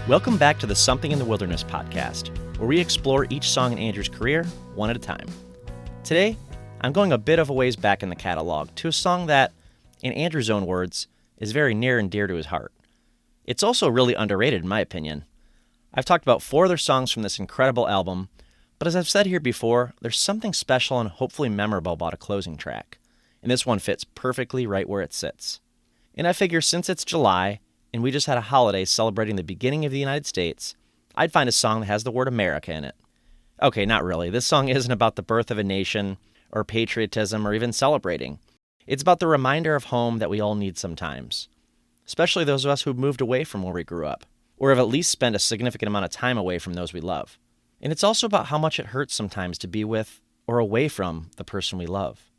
Welcome back to the Something in the Wilderness podcast, where we explore each song in Andrew's career, one at a time. Today, I'm going a bit of a ways back in the catalog to a song that, in Andrew's own words, is very near and dear to his heart. It's also really underrated in my opinion. I've talked about 4 other songs from this incredible album, but as I've said here before, there's something special and hopefully memorable about a closing track, and this one fits perfectly right where it sits. And I figure since it's July, and we just had a holiday celebrating the beginning of the United States, I'd find a song that has the word America in it. Okay, not really. This song isn't about the birth of a nation, or patriotism, or even celebrating. It's about the reminder of home that we all need sometimes, especially those of us who've moved away from where we grew up, or have at least spent a significant amount of time away from those we love. And it's also about how much it hurts sometimes to be with, or away from, the person we love.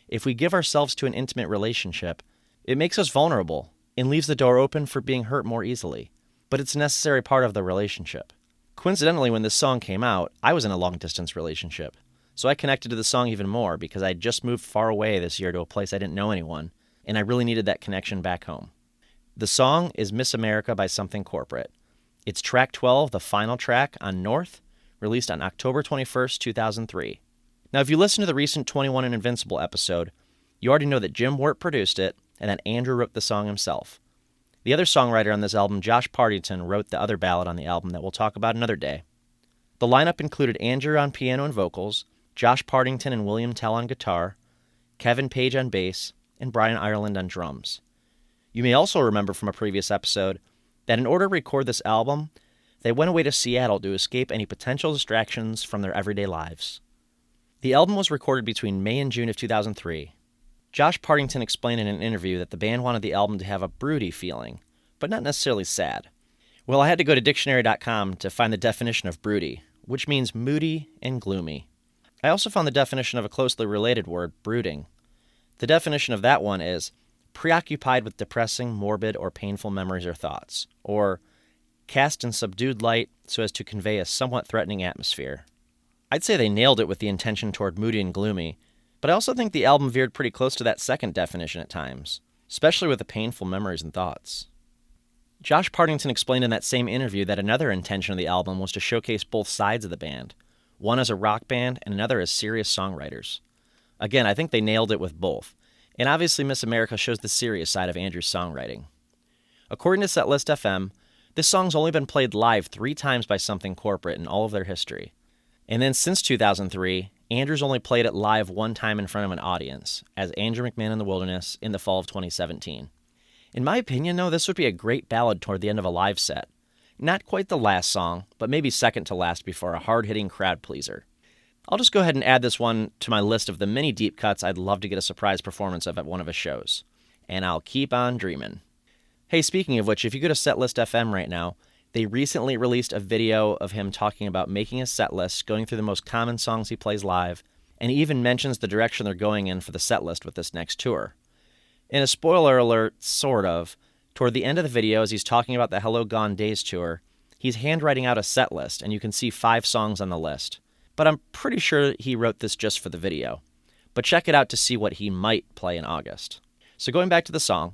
If we give ourselves to an intimate relationship, it makes us vulnerable, and leaves the door open for being hurt more easily. But it's a necessary part of the relationship. Coincidentally, when this song came out, I was in a long-distance relationship. So I connected to the song even more because I had just moved far away this year to a place I didn't know anyone, and I really needed that connection back home. The song is Miss America by Something Corporate. It's track 12, the final track on North, released on October 21st, 2003. Now, if you listen to the recent 21 and Invincible episode, you already know that Jim Wirt produced it, and that Andrew wrote the song himself. The other songwriter on this album, Josh Partington, wrote the other ballad on the album that we'll talk about another day. The lineup included Andrew on piano and vocals, Josh Partington and William Tell on guitar, Kevin Page on bass, and Brian Ireland on drums. You may also remember from a previous episode that in order to record this album, they went away to Seattle to escape any potential distractions from their everyday lives. The album was recorded between May and June of 2003. Josh Partington explained in an interview that the band wanted the album to have a broody feeling, but not necessarily sad. Well, I had to go to dictionary.com to find the definition of broody, which means moody and gloomy. I also found the definition of a closely related word, brooding. The definition of that one is preoccupied with depressing, morbid, or painful memories or thoughts, or cast in subdued light so as to convey a somewhat threatening atmosphere. I'd say they nailed it with the intention toward moody and gloomy, but I also think the album veered pretty close to that second definition at times, especially with the painful memories and thoughts. Josh Partington explained in that same interview that another intention of the album was to showcase both sides of the band, one as a rock band and another as serious songwriters. Again, I think they nailed it with both, and obviously Miss America shows the serious side of Andrew's songwriting. According to Setlist FM, this song's only been played live 3 times by Something Corporate in all of their history. And then since 2003, Andrew's only played it live 1 time in front of an audience, as Andrew McMahon in the Wilderness in the fall of 2017. In my opinion, though, this would be a great ballad toward the end of a live set. Not quite the last song, but maybe second to last before a hard-hitting crowd pleaser. I'll just go ahead and add this one to my list of the many deep cuts I'd love to get a surprise performance of at one of his shows. And I'll keep on dreaming. Hey, speaking of which, if you go to Setlist FM right now, they recently released a video of him talking about making a set list, going through the most common songs he plays live, and he even mentions the direction they're going in for the set list with this next tour. In a spoiler alert, sort of, toward the end of the video as he's talking about the Hello Gone Days tour, he's handwriting out a set list, and you can see 5 songs on the list. But I'm pretty sure he wrote this just for the video. But check it out to see what he might play in August. So going back to the song,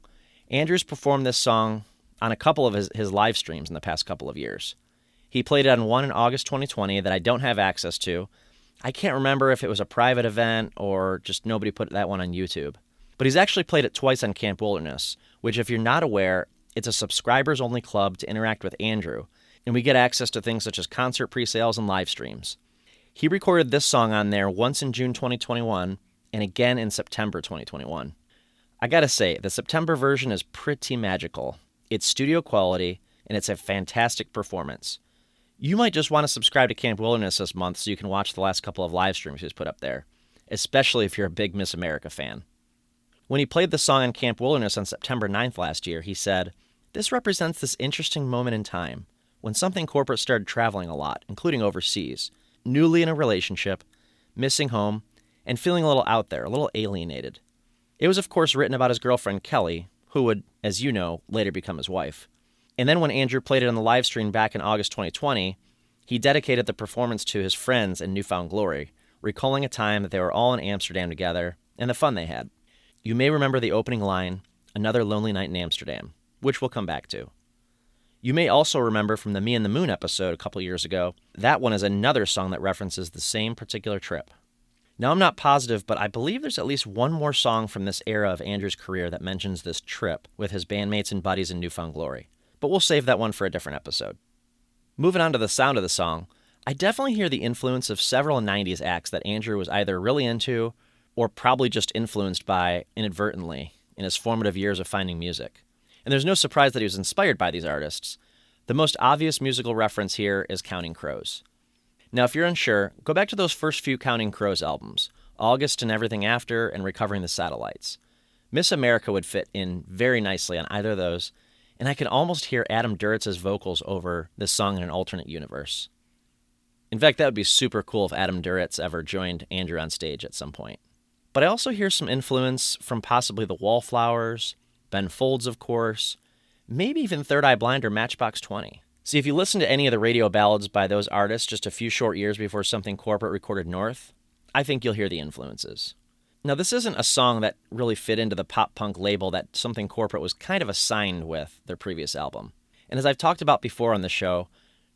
Andrew's performed this song on a couple of his live streams in the past couple of years. He played it on one in August 2020 that I don't have access to. I can't remember if it was a private event or just nobody put that one on YouTube. But he's actually played it twice on Camp Wilderness, which if you're not aware, it's a subscribers-only club to interact with Andrew, and we get access to things such as concert pre-sales and live streams. He recorded this song on there once in June 2021 and again in September 2021. I gotta say, the September version is pretty magical. It's studio quality, and it's a fantastic performance. You might just want to subscribe to Camp Wilderness this month so you can watch the last couple of live streams he's put up there, especially if you're a big Miss America fan. When he played the song on Camp Wilderness on September 9th last year, he said, "This represents this interesting moment in time, when Something Corporate started traveling a lot, including overseas, newly in a relationship, missing home, and feeling a little out there, a little alienated. It was of course written about his girlfriend Kelly, who would, as you know, later become his wife. And then when Andrew played it on the live stream back in August 2020, he dedicated the performance to his friends in newfound glory, recalling a time that they were all in Amsterdam together and the fun they had. You may remember the opening line, "Another lonely night in Amsterdam," which we'll come back to. You may also remember from the Me and the Moon episode a couple years ago, that one is another song that references the same particular trip. Now, I'm not positive, but I believe there's at least one more song from this era of Andrew's career that mentions this trip with his bandmates and buddies in New Found Glory. But we'll save that one for a different episode. Moving on to the sound of the song, I definitely hear the influence of several 90s acts that Andrew was either really into or probably just influenced by inadvertently in his formative years of finding music. And there's no surprise that he was inspired by these artists. The most obvious musical reference here is Counting Crows. Now, if you're unsure, go back to those first few Counting Crows albums, August and Everything After and Recovering the Satellites. Miss America would fit in very nicely on either of those, and I can almost hear Adam Duritz's vocals over this song in an alternate universe. In fact, that would be super cool if Adam Duritz ever joined Andrew on stage at some point. But I also hear some influence from possibly the Wallflowers, Ben Folds, of course, maybe even Third Eye Blind or Matchbox 20. See, if you listen to any of the radio ballads by those artists just a few short years before Something Corporate recorded North, I think you'll hear the influences. Now, this isn't a song that really fit into the pop-punk label that Something Corporate was kind of assigned with their previous album. And as I've talked about before on the show,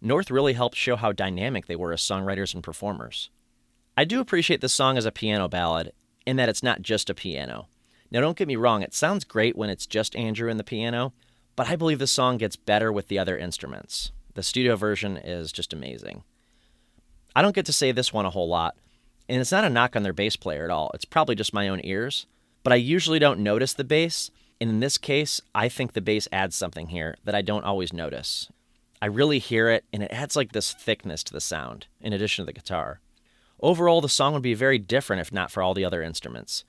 North really helped show how dynamic they were as songwriters and performers. I do appreciate this song as a piano ballad, in that it's not just a piano. Now, don't get me wrong, it sounds great when it's just Andrew and the piano, but I believe the song gets better with the other instruments. The studio version is just amazing. I don't get to say this one a whole lot, and it's not a knock on their bass player at all. It's probably just my own ears, but I usually don't notice the bass, and in this case, I think the bass adds something here that I don't always notice. I really hear it, and it adds like this thickness to the sound, in addition to the guitar. Overall, the song would be very different if not for all the other instruments.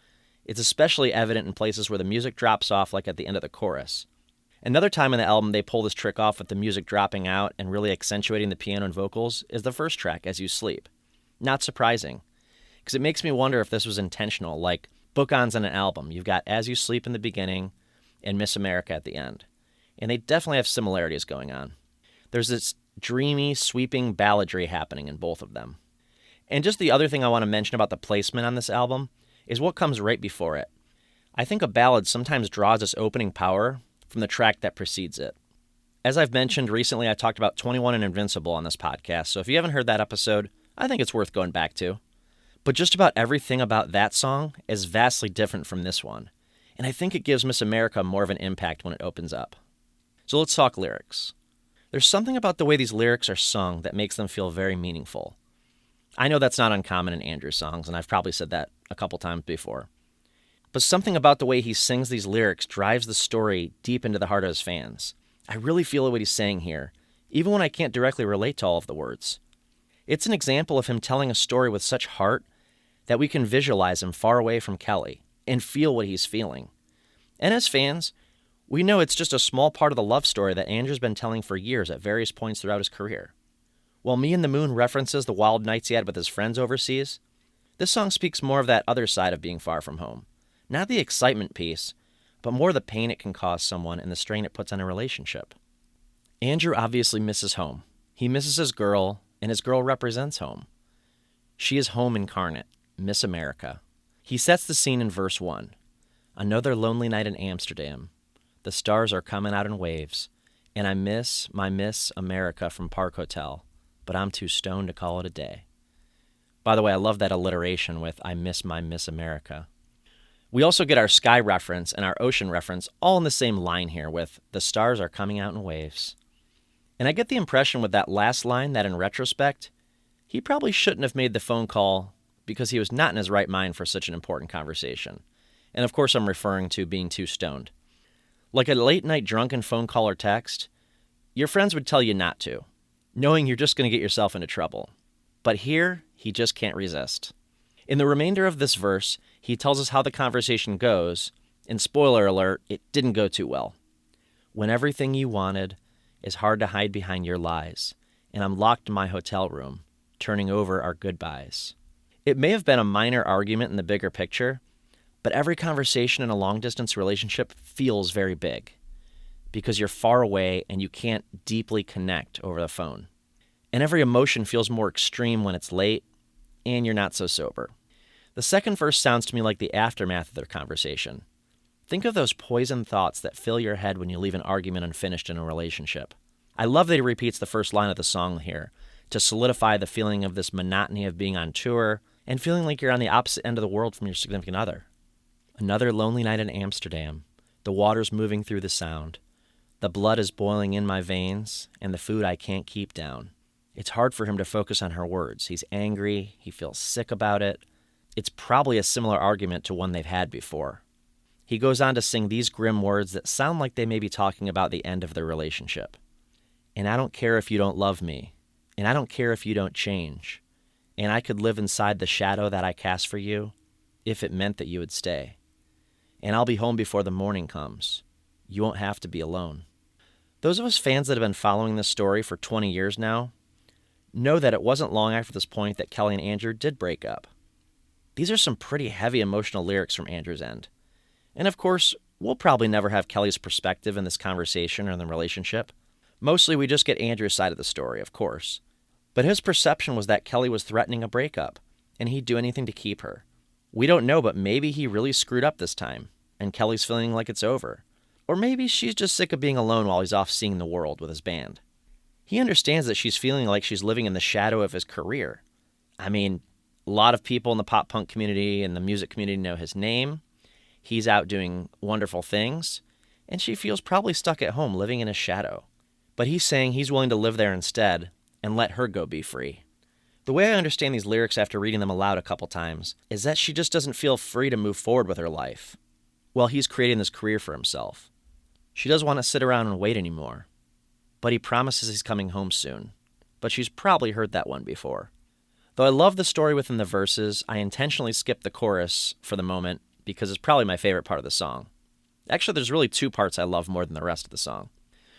It's especially evident in places where the music drops off, like at the end of the chorus. Another time in the album they pull this trick off with the music dropping out and really accentuating the piano and vocals is the first track, As You Sleep. Not surprising, because it makes me wonder if this was intentional, like bookends on an album. You've got As You Sleep in the beginning and Miss America at the end. And they definitely have similarities going on. There's this dreamy, sweeping balladry happening in both of them. And just the other thing I want to mention about the placement on this album is what comes right before it. I think a ballad sometimes draws its opening power from the track that precedes it. As I've mentioned recently, I talked about 21 and Invincible on this podcast, so if you haven't heard that episode, I think it's worth going back to. But just about everything about that song is vastly different from this one, and I think it gives Miss America more of an impact when it opens up. So let's talk lyrics. There's something about the way these lyrics are sung that makes them feel very meaningful. I know that's not uncommon in Andrew's songs, and I've probably said that a couple times before. But something about the way he sings these lyrics drives the story deep into the heart of his fans. I really feel what he's saying here, even when I can't directly relate to all of the words. It's an example of him telling a story with such heart that we can visualize him far away from Kelly and feel what he's feeling. And as fans, we know it's just a small part of the love story that Andrew's been telling for years at various points throughout his career. While Me and the Moon references the wild nights he had with his friends overseas, this song speaks more of that other side of being far from home. Not the excitement piece, but more the pain it can cause someone and the strain it puts on a relationship. Andrew obviously misses home. He misses his girl, and his girl represents home. She is home incarnate, Miss America. He sets the scene in verse 1. Another lonely night in Amsterdam. The stars are coming out in waves, and I miss my Miss America from Park Hotel, but I'm too stoned to call it a day. By the way, I love that alliteration with I miss my Miss America. We also get our sky reference and our ocean reference all in the same line here with the stars are coming out in waves. And I get the impression with that last line that in retrospect, he probably shouldn't have made the phone call because he was not in his right mind for such an important conversation. And of course I'm referring to being too stoned. Like a late night drunken phone call or text, your friends would tell you not to, knowing you're just going to get yourself into trouble. But here, he just can't resist. In the remainder of this verse, he tells us how the conversation goes, and spoiler alert, it didn't go too well. When everything you wanted is hard to hide behind your lies, and I'm locked in my hotel room, turning over our goodbyes. It may have been a minor argument in the bigger picture, but every conversation in a long-distance relationship feels very big, because you're far away and you can't deeply connect over the phone. And every emotion feels more extreme when it's late, and you're not so sober. The second verse sounds to me like the aftermath of their conversation. Think of those poison thoughts that fill your head when you leave an argument unfinished in a relationship. I love that he repeats the first line of the song here to solidify the feeling of this monotony of being on tour and feeling like you're on the opposite end of the world from your significant other. Another lonely night in Amsterdam. The water's moving through the sound. The blood is boiling in my veins, and the food I can't keep down. It's hard for him to focus on her words. He's angry. He feels sick about it. It's probably a similar argument to one they've had before. He goes on to sing these grim words that sound like they may be talking about the end of their relationship. And I don't care if you don't love me. And I don't care if you don't change. And I could live inside the shadow that I cast for you if it meant that you would stay. And I'll be home before the morning comes. You won't have to be alone. Those of us fans that have been following this story for 20 years now know that it wasn't long after this point that Kelly and Andrew did break up. These are some pretty heavy emotional lyrics from Andrew's end. And of course, we'll probably never have Kelly's perspective in this conversation or in the relationship. Mostly we just get Andrew's side of the story, of course. But his perception was that Kelly was threatening a breakup, and he'd do anything to keep her. We don't know, but maybe he really screwed up this time, and Kelly's feeling like it's over. Or maybe she's just sick of being alone while he's off seeing the world with his band. He understands that she's feeling like she's living in the shadow of his career. I mean, a lot of people in the pop punk community and the music community know his name. He's out doing wonderful things, and she feels probably stuck at home living in his shadow. But he's saying he's willing to live there instead and let her go be free. The way I understand these lyrics after reading them aloud a couple times is that she just doesn't feel free to move forward with her life while he's creating this career for himself. She doesn't want to sit around and wait anymore. But he promises he's coming home soon. But she's probably heard that one before. Though I love the story within the verses, I intentionally skipped the chorus for the moment because it's probably my favorite part of the song. Actually, there's really two parts I love more than the rest of the song.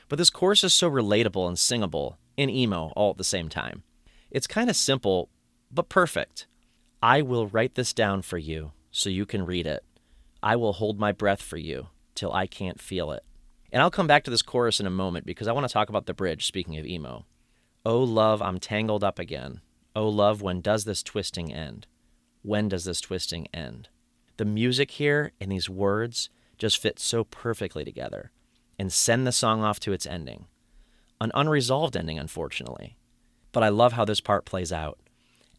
But this chorus is so relatable and singable and emo all at the same time. It's kind of simple, but perfect. I will write this down for you so you can read it. I will hold my breath for you till I can't feel it. And I'll come back to this chorus in a moment because I want to talk about the bridge, speaking of emo. Oh, love, I'm tangled up again. Oh, love, when does this twisting end? When does this twisting end? The music here and these words just fit so perfectly together and send the song off to its ending. An unresolved ending, unfortunately. But I love how this part plays out.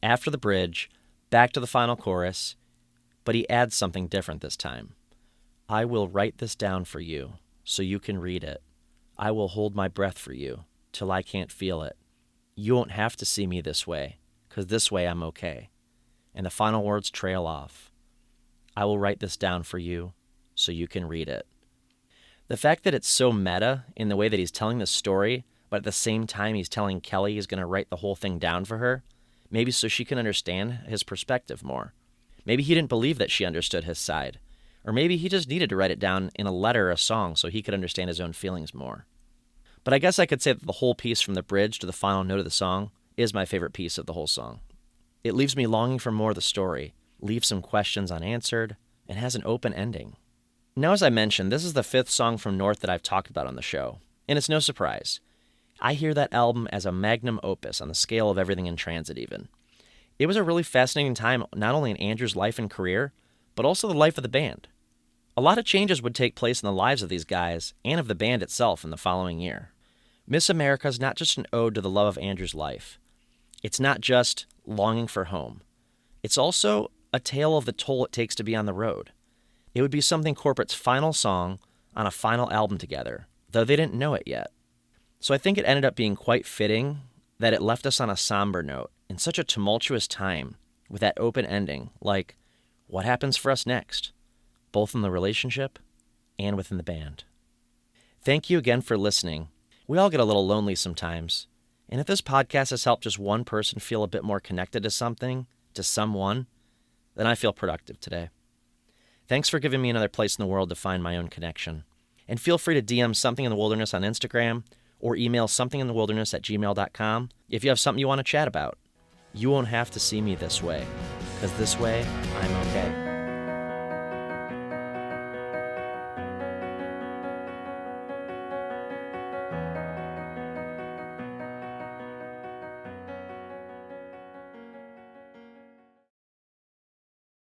After the bridge, back to the final chorus, but he adds something different this time. I will write this down for you so you can read it. I will hold my breath for you till I can't feel it. You won't have to see me this way, 'cause this way I'm okay. And the final words trail off. I will write this down for you so you can read it. The fact that it's so meta in the way that he's telling this story, but at the same time he's telling Kelly he's going to write the whole thing down for her, maybe so she can understand his perspective more. Maybe he didn't believe that she understood his side. Or maybe he just needed to write it down in a letter or a song so he could understand his own feelings more. But I guess I could say that the whole piece from the bridge to the final note of the song is my favorite piece of the whole song. It leaves me longing for more of the story, leaves some questions unanswered, and has an open ending. Now, as I mentioned, this is the 5th song from North that I've talked about on the show, and it's no surprise. I hear that album as a magnum opus on the scale of everything in transit even. It was a really fascinating time not only in Andrew's life and career, but also the life of the band. A lot of changes would take place in the lives of these guys and of the band itself in the following year. Miss America is not just an ode to the love of Andrew's life. It's not just longing for home. It's also a tale of the toll it takes to be on the road. It would be something corporate's final song on a final album together, though they didn't know it yet. So I think it ended up being quite fitting that it left us on a somber note in such a tumultuous time with that open ending, like, what happens for us next, both in the relationship and within the band. Thank you again for listening. We all get a little lonely sometimes, and if this podcast has helped just one person feel a bit more connected to something, to someone, then I feel productive today. Thanks for giving me another place in the world to find my own connection. And feel free to DM Something in the Wilderness on Instagram or email somethinginthewilderness@gmail.com if you have something you want to chat about. You won't have to see me this way, because this way, I'm okay.